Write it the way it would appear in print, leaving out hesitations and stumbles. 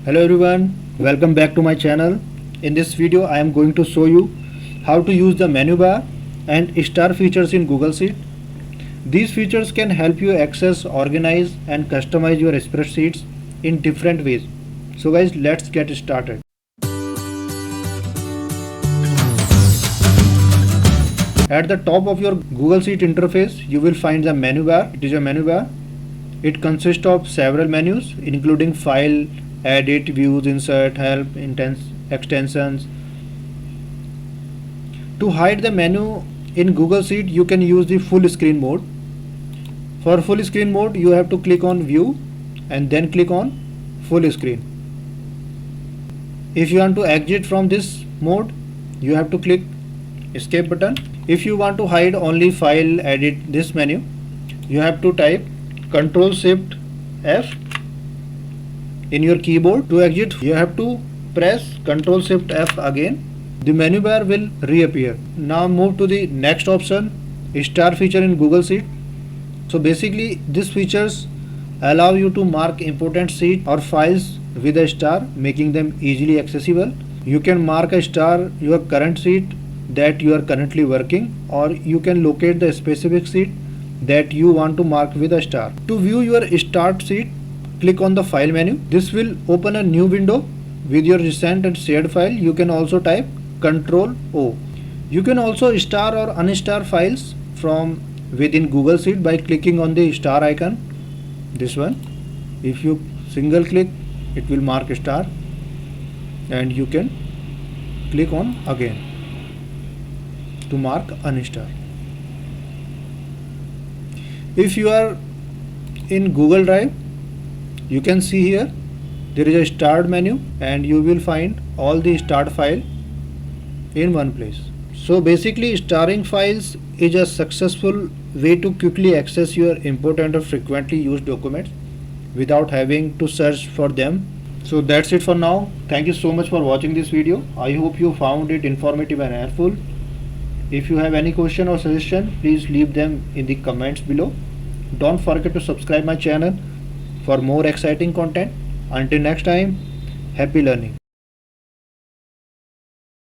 Hello everyone, welcome back to my channel. In this video I am going to show you how to use the menu bar and star features in Google Sheet. These features can help you access, organize and customize your spreadsheets in different ways. So guys, let's get started. At the top of your Google Sheet interface, you will find the menu bar. It is a menu bar. It consists of several menus including file, edit, views, insert, help, extensions. To hide the menu in Google Sheet, you can use the full screen mode. For full screen mode, you have to click on view and then click on full screen. If you want to exit from this mode, you have to click escape button. If you want to hide only file, edit, this menu, you have to type Ctrl Shift F in your keyboard. To exit, you have to press Ctrl Shift F again. The menu bar will reappear. Now move to the next option, star feature in Google Sheet. So basically these features allow you to mark important sheet or files with a star, making them easily accessible. You can mark a star your current sheet that you are currently working, or you can locate the specific sheet that you want to mark with a star. To view your start sheet, click on the file menu. This will open a new window with your recent and shared file. You can also type Ctrl O. You can also star or unstar files from within Google Sheet by clicking on the star icon, this one. If you single click, it will mark a star and you can click on again to mark unstar. If you are in Google Drive, you can see here there is a start menu and you will find all the start file in one place. So basically starring files is a successful way to quickly access your important or frequently used documents without having to search for them. So that's it for now. Thank you so much for watching this video. I hope you found it informative and helpful. If you have any question or suggestion, please leave them in the comments below. Don't forget to subscribe my channel for more exciting content. Until next time, happy learning.